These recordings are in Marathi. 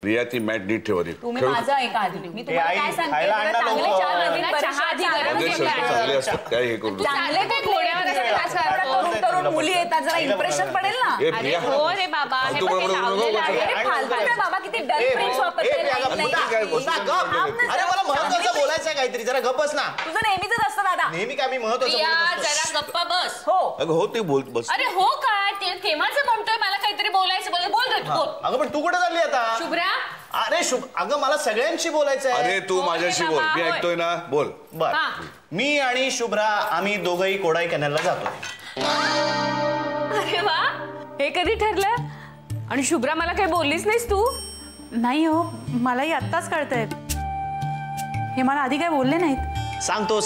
प्रिया ती मॅट नीट ठेवा ती. तुम्ही माझं ऐका आधी. मी तुम्हाला काय सांगते चांगले चार नवीन चहा आधी चांगले असतात काय हे करू चांगले काय घोड्यावर तरुण मुली येतात जरा इम्प्रेशन पडेल ना. अरे हो रे बाबा हे बाबा किती डल प्रिंट्स वापरताय. अरे मला महत्त्वाचं बोलायचं काहीतरी जरा गप्पच ना. तुझं नेहमीच असतं दादा. नेहमी काय मी महत्त्वाचं जरा गप्पा बस. हो अगं हो ते बोल बस. अरे हो काय ते केव्हाच म्हणतोय मला काहीतरी बोलायचं बोल अगं पण तू कुठे चालली आता. शुभ्रा अरे अगं मला सगळ्यांशी बोलायचं आहे. अरे तू माझ्याशी बोल मी ऐकतोय ना बोल. बर मी आणि शुभ्रा आम्ही दोघंही कोडाईकनालला जातोय. अरे वा हे कधी ठरलं. आणि शुभ्रा मला काही बोललीच नाहीस तू. नाही हो मलाही आत्ताच कळतंय. हे मला आधी काय बोलले नाहीत. सांगतो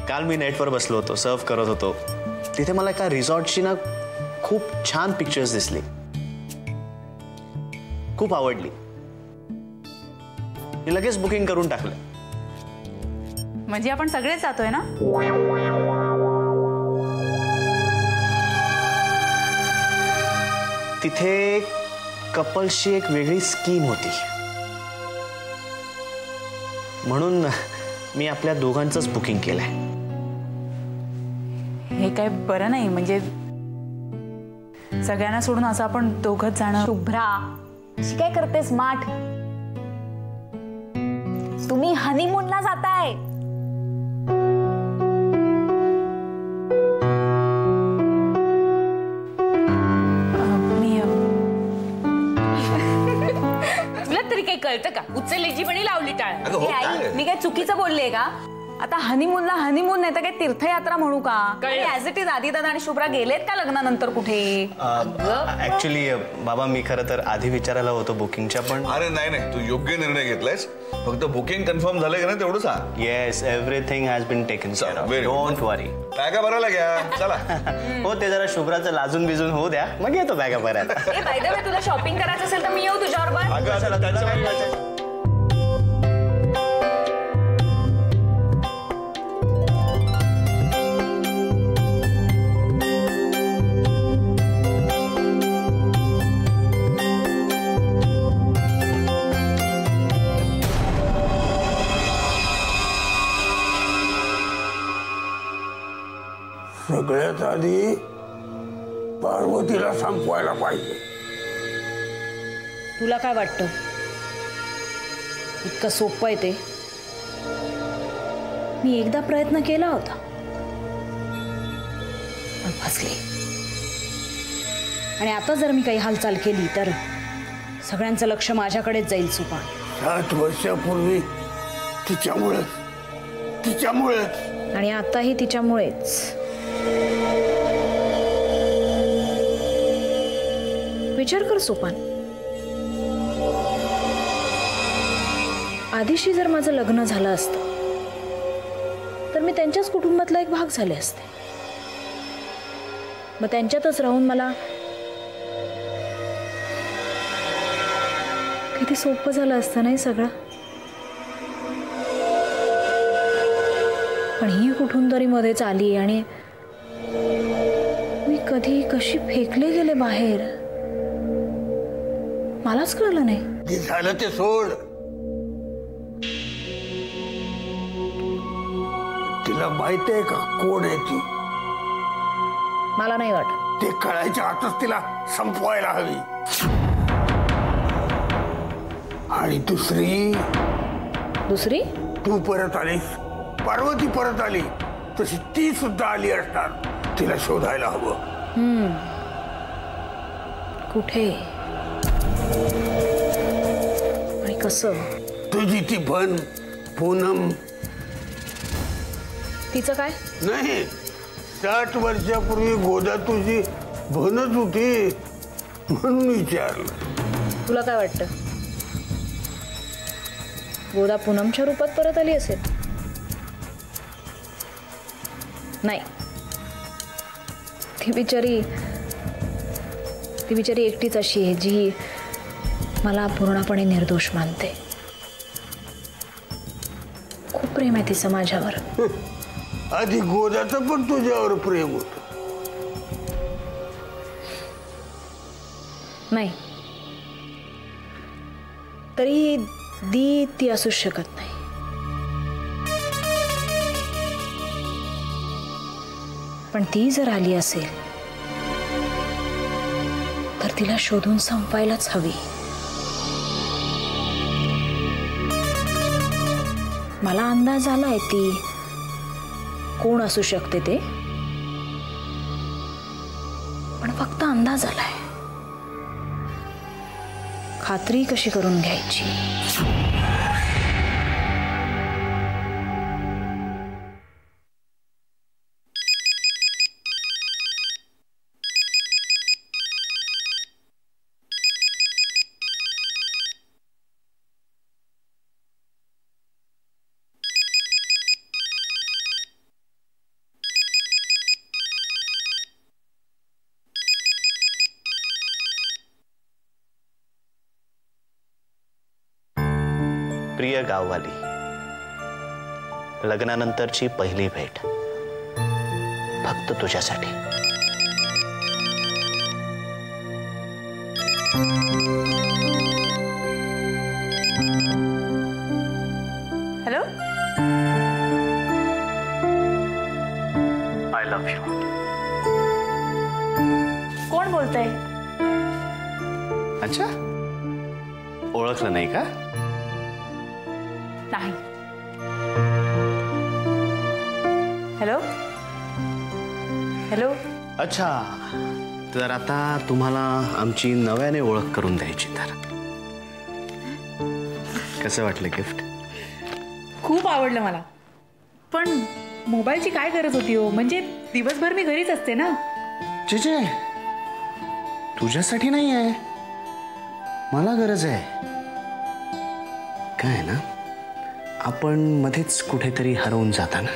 काल मी नेटवर बसलो होतो सर्फ करत होतो तिथे मला एका रिसॉर्टची ना खूप छान पिक्चर्स दिसली. खूप आवडली. मी लगेच बुकिंग करून टाकलं. म्हणजे आपण सगळेच जातोय ना. तिथे कपल्सची एक वेगळी स्कीम होती म्हणून मी आपल्या दोघांचंच बुकिंग केलंय. हे काय बरं नाही. म्हणजे सगळ्यांना सोडून असं आपण दोघंच जाणं. शुभ्रा अशी काय करते स्मार्ट. तुम्ही हनीमूनला जाताय. तुला तरी काही कळतं का. उचलल्याची पण लावली टाळ. मी काय चुकीचं बोलले का. आता हनीमूनला हनीमून नाही तर काय तीर्थयात्रा म्हणू का. ऍज इट इज आदिदादा आणि शुभ्रा गेलेत का लग्नानंतर कुठे. ऍक्च्युली बाबा मी खरं तर आधी विचारायला होतो बुकिंगच्या पण. अरे नाही तू योग्य निर्णय घेतलायस. फक्त बुकिंग कन्फर्म झालंय का नाही तेवढं सांग. Yes everything has been taken care of. Don't worry. बॅगा भरायला घ्या चला. हो ते जरा शुभ्राचं लाजून बिजून होऊ द्या मग येतो बॅगा भरायला. बाय द वे तुला शॉपिंग करायचं असेल तर मी येऊ तुझ्याबरोबर. सगळ्यात आधी पार्वतीला संपवायला पाहिजे. तुला काय वाटतं इतकं सोपं आहे ते. मी एकदा प्रयत्न केला होता पण फसले. आणि आता जर मी काही हालचाल केली तर सगळ्यांचं लक्ष माझ्याकडेच जाईल. सुपान 7 वर्षापूर्वी तिच्यामुळेच आणि आताही तिच्यामुळेच. विचार कर सोपान. आधीशी जर माझं लग्न झालं असतं तर मी त्यांच्याच कुटुंबातला एक भाग झाले असते. मग त्यांच्यातच राहून मला किती सोपं झालं असतं नाही सगळं. पण ही कुठून तरी मध्येच आली आणि मी कधी कशी फेकले गेले बाहेर मलाच कळलं नाही. ते झालं ते सोड. तिला माहित आहे का कोण आहे ती. मला नाही वाटत. ते कळायच्या आतच तिला संपवायला हवी. आणि दुसरी तू परत आलीस. पार्वती परत आली तशी ती सुद्धा आली असणार. तिला शोधायला हवं. कुठे आणि कसं. तुझी ती बन पूनम. तिचं काय नाही 60 वर्षापूर्वी गोदा तुझी बनच होती म्हणून विचारलं. तुला काय वाटतं गोदा पूनमच्या रूपात परत आली असेल. नाही ती बिचारी एकटीच अशी आहे जी मला पूर्णपणे निर्दोष मानते. खूप प्रेम आहे तिचं माझ्यावर. आधी गोदाचं पण तुझ्यावर प्रेम होतं. नाही तरी दी ती असूच शकत नाही. पण ती जर आली असेल तर तिला शोधून संपवायलाच हवी. मला अंदाज आलाय ती कोण असू शकते ते, पण फक्त अंदाज आलाय. खात्री कशी करून घ्यायची? प्रिय गाववाली, लग्नानंतरची पहिली भेट फक्त तुझ्यासाठी. Hello, I love you. कोण बोलतंय? अच्छा, ओळखलं नाही का? नाही. Hello hello. अच्छा, तर आता तुम्हाला आमची नव्याने ओळख करून द्यायची. तर कसं वाटलं गिफ्ट? खूप आवडलं मला. पण मोबाईलची काय गरज होती हो? म्हणजे दिवसभर मी घरीच असते ना. जे तुझ्यासाठी नाही आहे, मला गरज आहे. काय ना, आपण मध्येच कुठेतरी हरवून जाताना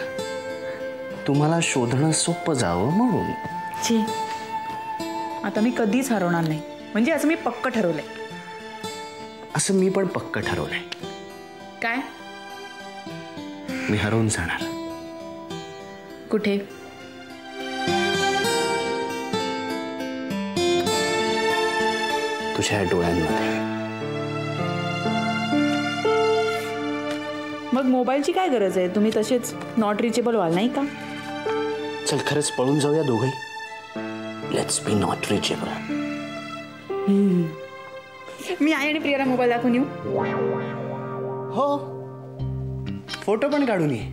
तुम्हाला शोधणं सोपं जावं म्हणून. छी, आता मी कधीच हरवणार नाही. म्हणजे असं मी पक्क ठरवलंय. असं मी पण पक्क ठरवलंय. काय? मी हरवून जाणार. कुठे? तुझ्या डोळ्यांमध्ये. मग मोबाईलची काय गरज आहे? तुम्ही तसेच नॉट रिचेबल व्हाल नाही का? चल खरंच पळून जाऊया दोघे. Let's be not reachable. मी आई आणि प्रियाला मोबाईल दाखवून येऊ? हो, फोटो पण काढून ये.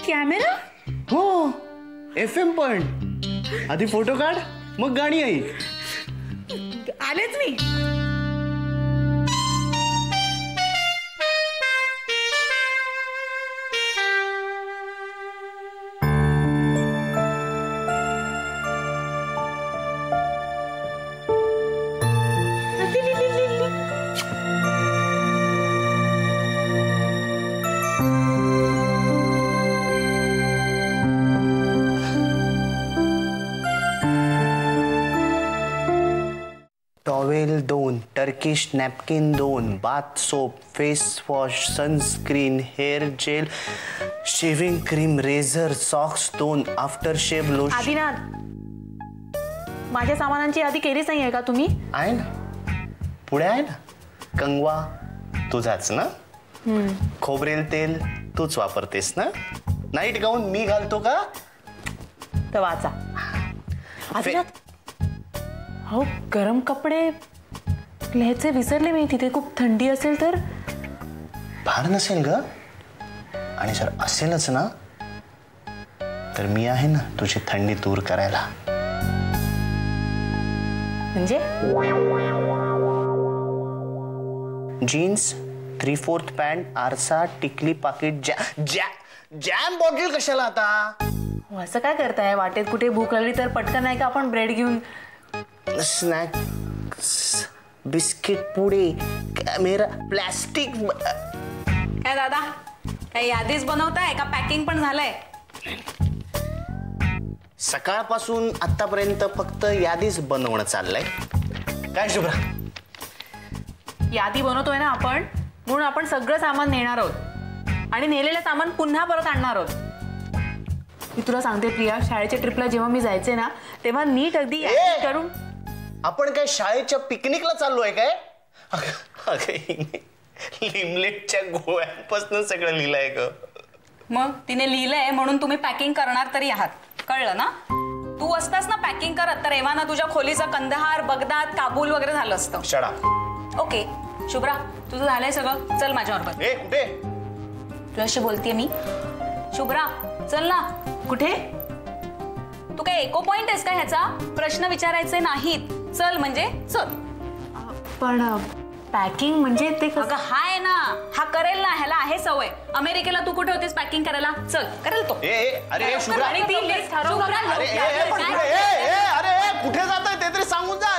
कॅमेरा? हो, FM पण. आधी फोटो काढ, मग गाणी ऐक. आलेच मी. Towel 2, Turkish napkin 2, bath soap, face wash, sunscreen, hair gel, shaving cream, razor, socks 2, after shave lotion. Adinath, माझ्या सामानांची यादी केलीच नाही आहे का तुम्ही? आहे ना, पुढे आहे ना. कंगवा तुझाच ना, खोबरेल तेल तूच वापरतेस ना, नाईट गाऊन मी घालतो का? तर वाचा. आदिनाथ, हो, गरम कपडे लिहायचे विसरले मी. तिथे खूप थंडी असेल तर? फार नसेल ग, आणि जर असेलच ना तर मी आहे ना तुझी थंडी दूर करायला. म्हणजे जीन्स, 3/4 पॅन्ट, आरसा, टिकली, पाकिट, जॅम बॉटल कशाला आता? हो, असं काय करताय? वाटेत कुठे भूक लागली तर पटकन नाही का आपण ब्रेड घेऊन? स्नॅक, बिस्किट, पुडे, कॅमेरा, प्लास्टिक. काय दादा, काय यादीच बनवताय का पॅकिंग पण झालंय? सकाळपासून आतापर्यंत फक्त यादीच बनवणं चाललंय. काय शुभ्रा? यादी बनवतोय ना आपण, म्हणून आपण सगळं सामान नेणार आहोत आणि नेलेलं सामान पुन्हा परत आणणार आहोत. मी तुला सांगते प्रिया, शाळेच्या ट्रिपला जेव्हा मी जायचे ना, तेव्हा नीट अगदी यादी करून. आपण काय शाळेच्या पिकनिकला चाललोय काय? लिमलेटच्या गोळ्यांपासून सगळं लिहिलंय ग. मग तिने लिहिलंय म्हणून तुम्ही पॅकिंग करणार तरी आहात, कळलं ना? तू असतास ना पॅकिंग करत तर एव्हाना तुझ्या खोलीचं कंदहार, बगदाद, काबूल वगैरे झालं असतं. शडा. ओके शुभ्रा, तुझं झालंय सगळं, चल माझ्याबरोबर. ए कुठे? तुझ्याशी बोलतेय मी. शुभ्रा चल ना. कुठे? तू काय एको पॉइंट आहेस का ह्याचा? प्रश्न विचारायचे नाहीत, चल म्हणजे चल. पण पॅकिंग म्हणजे ते अगं हाय ना, हा करेल ना, ह्याला आहे सवय. अमेरिकेला तू कुठे होतीस पॅकिंग करायला? चल करेल तो. अरे शुभ्रा, आणि ती लिस्ट ठरवणार. अरे कुठे जाताय ते तरी सांगून जा.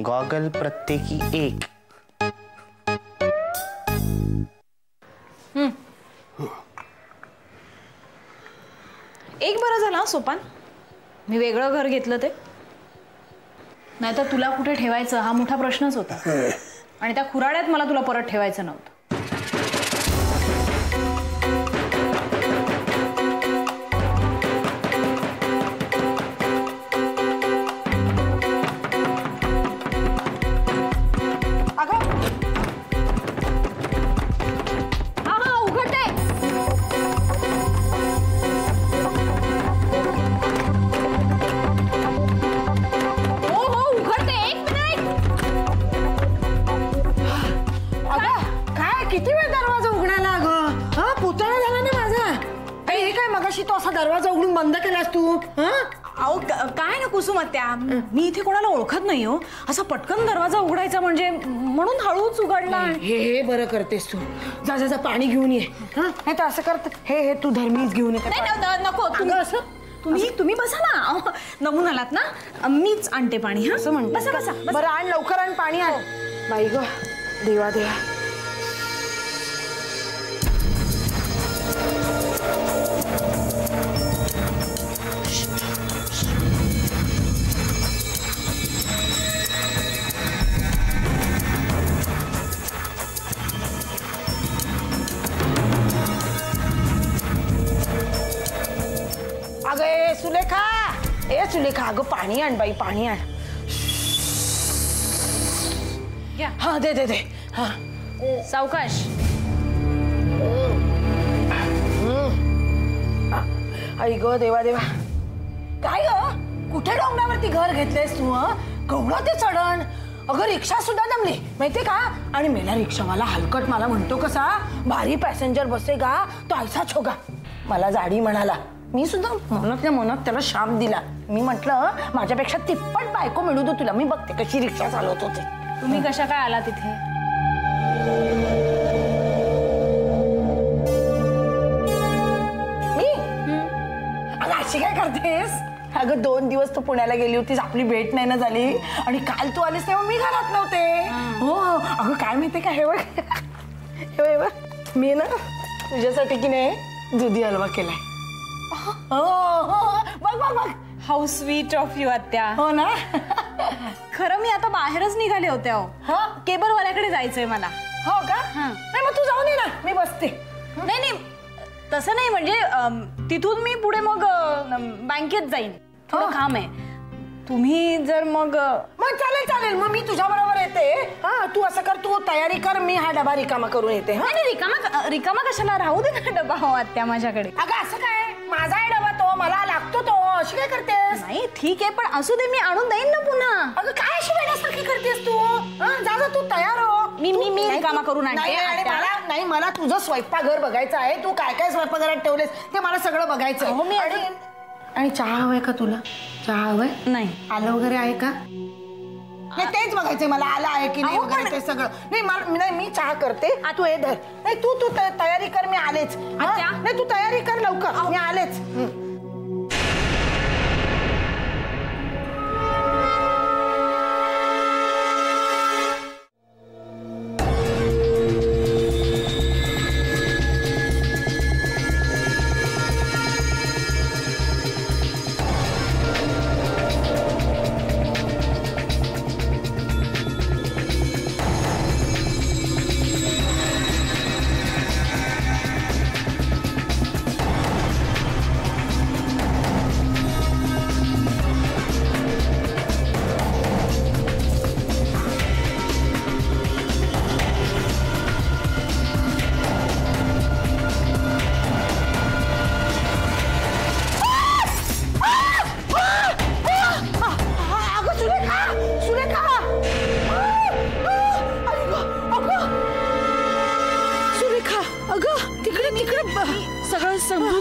गॉगल प्रत्येकी एक. एक बरं झालं सोपान, मी वेगळं घर घेतलं ते. नाहीतर तुला कुठे ठेवायचं हा मोठा प्रश्नच होता. आणि त्या खुराड्यात मला तुला परत ठेवायचं नव्हतं. तो असा दरवाजा उघडून बंद केलास तू? अहो काय ना कुसुम आत्या, मी इथे कोणाला ओळखत नाही हो. असा पटकन दरवाजा उघडायचा म्हणजे, म्हणून हळूच उघडला. हे बरं करतेस तू. जा जा जा पाणी घेऊन ये. नाही तर असं करत हे तू धर्मीच घेऊन ये. नको तुम्ही बसा ना. नमून आलात ना, मीच आणते पाणी. असं म्हणते. बसा बसा. बरं आण लवकर, आण पाणी आण. बाई ग देवा देवा. सुलेखा अगं पाणी आण बाई, पाणी आण. हा दे दे दे. हा सावकाश. आई ग देवा देवा. काय ग कुठे डोंगरावरती घर घेतलेस तू? कवळं ते चढण. अगं रिक्षा सुद्धा दमली माहितीये का? आणि मेला रिक्षावाला हलकट मला म्हणतो कसा, भारी पॅसेंजर बसेगा तो ऐसाच होगा. मला जाडी म्हणाला. मी सुद्धा मनातल्या मनात त्याला शाप दिला. मी म्हटलं माझ्यापेक्षा तिप्पट बायको मिळू दे तुला, मी बघते कशी रिक्षा चालवत होते. तुम्ही कशा काय आला तिथे? मी अगं अशी काय करतेस? अगं 2 दिवस तू पुण्याला गेली होतीस, आपली भेट नाही ना झाली. आणि काल तू आलीस तेव्हा मी घरात नव्हते. हो अगं काय माहितीये का, हे बघ हे बघ, मी ना तुझ्यासाठी की नाही दुधी हलवा केलाय. हो बघ बघ बघ. हाऊ स्वीट ऑफ यू आत्या. हो ना. खरं मी आता बाहेरच निघाले होते. हो केबलवाल्याकडे जायचंय मला. हो का? नाही मग तू जाऊन ये ना, मी बसते. नाही नाही तसं नाही, म्हणजे तिथून मी पुढे मग बँकेत जाईन, थोडं काम आहे. तुम्ही जर मग चालेल चालेल, मग मी तुझ्या बरोबर येते. हा तू असं कर, तू तयारी कर, मी हा डबा रिकामा करून येते. नाही रिकामा कशाला, राहू दे ना डबा. हो आत्या माझ्याकडे. अगं असं काय, माझा आहे डबा तो, मला लागतो तो. अशी काय करतेस? नाही ठीक आहे, पण असू दे, मी आणून देईन ना पुन्हा. अगं काय अशी वेड्यासारखी करतेस तू? जा जा तू तयार हो. मी रिकामा करून आणते. नाही मला तुझं स्वयंपाकघर बघायचं आहे. तू काय काय स्वयंपाकघरात ठेवलेस ते मला सगळं बघायचं आहे. आणि चहा हवाय का तुला? चहा हवाय? नाही. आलं वगैरे आहे का? नाही तेच बघायचंय मला, आलं आहे की नाही वगैरे ते सगळं. नाही मी चहा करते, तू हे धर. नाही तू तयारी कर, मी आलेच. नाही तू तयारी कर लवकर, मी आलेच.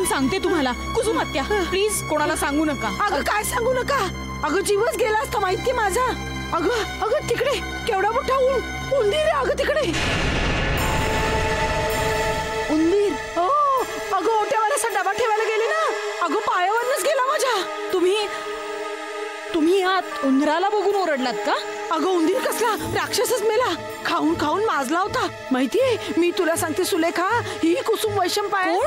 सांगते तुम्हाला. कुसुम आत्या प्लीज कोणाला सांगू नका. अगं काय सांगू नका. अगं जीवच गेला असता माहिती माझा. अगं अगं तिकडे केवढा मोठा उंदीर आहे. अगं तिकडे उंदीर. हो अगं ओट्यावर असा डबा ठेवायला गेले ना. अगं पायावरच गेला माझ्या. तुम्ही आत उंदराला बघून ओरडलात का? अगं उंदीर कसला राक्षसच मेला. खाऊन खाऊन माजला होता माहितीये. मी तुला सांगते सुलेखा, ही कुसुम वैशंपायन.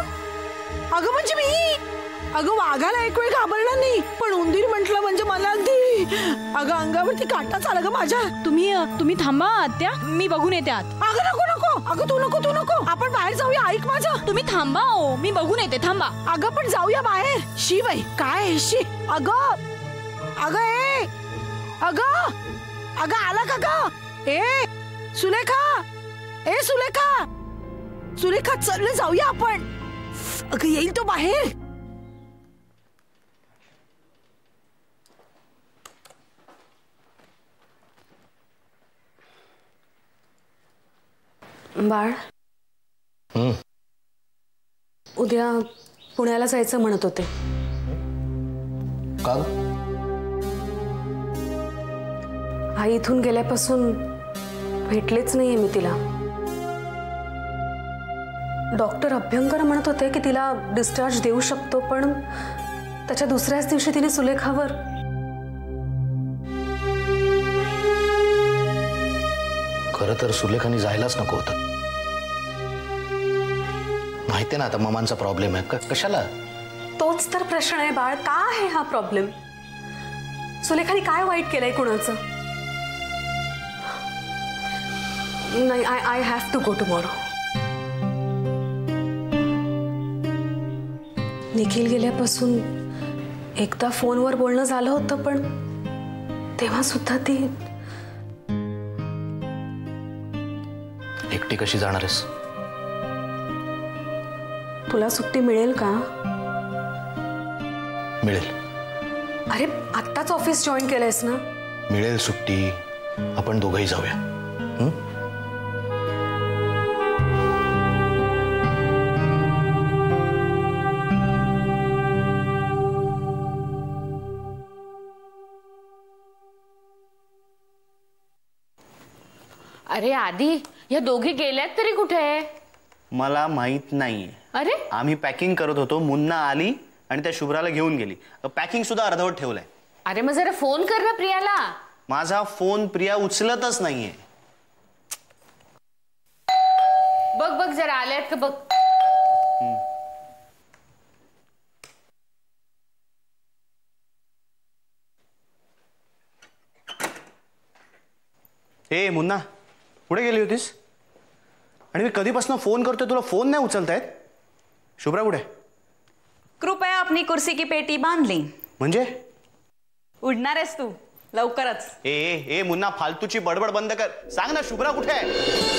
अगं म्हणजे मी. अगं वाघाला एक वेळ घाबरणार नाही, पण उंदीर म्हटलं म्हणजे मला अगदी अगं अंगावरती काटाच आला ग माझ्या. तुम्ही थांबा आत्या, मी बघून येते आत. अगं नको नको. अगं तू नको. आपण बाहेर जाऊया. ऐक माझं. तुम्ही थांबा हो, मी बघून येते. थांबा. अगं पण जाऊया बाहेर. शी बाई काय शी. अगं अगं ए अगं आला का ग? ए सुलेखा चल जाऊया आपण. अगं येईल तो बाहेर. बाळ उद्या पुण्याला जायचं म्हणत होते. का? आई इथून गेल्यापासून भेटलेच नाहीये मी तिला. डॉक्टर अभ्यंकर म्हणत होते की तिला डिस्चार्ज देऊ शकतो, पण त्याच्या दुसऱ्याच दिवशी तिने सुलेखावर खरं तर सुलेखानी जायलाच नको होतं. माहिती ना आता मामांचा प्रॉब्लेम आहे. कशाला? तोच तर प्रश्न आहे बाळ. का आहे हा प्रॉब्लेम? सुलेखानी काय वाईट केलंय कुणाचं? नाही, I have to go tomorrow. Nikhil गेल्यापासून एकदा फोनवर बोलणं झालं होतं, पण तेव्हा सुद्धा ती. एकटी कशी जाणार आहेस? तुला सुट्टी मिळेल का? मिळेल. अरे आत्ताच ऑफिस जॉईन केलंयस ना? मिळेल सुट्टी. आपण दोघंही जाऊया. अरे आधी या दोघी गेल्यात तरी कुठे? मला माहित नाहीये. अरे आम्ही पॅकिंग करत होतो, मुन्ना आली आणि त्या शुभ्राला घेऊन गेली. पॅकिंग सुद्धा अर्धवट ठेवलंय. अरे मग जरा फोन कर ना प्रियाला. माझा फोन प्रिया उचलतच नाहीये. बघ जरा आल्यात का बघ. हे मुन्ना, कुठे गेली होतीस? आणि मी कधीपासून फोन करतोय, तुला फोन नाही उचलतायत. शुभ्रा कुठे? कृपया अपनी कुर्सी की पेटी बांध ली. म्हणजे उडणार आहेस तू लवकरच. ए मुन्ना, फालतूची बडबड बंद कर. सांग ना शुभ्रा कुठे आहे?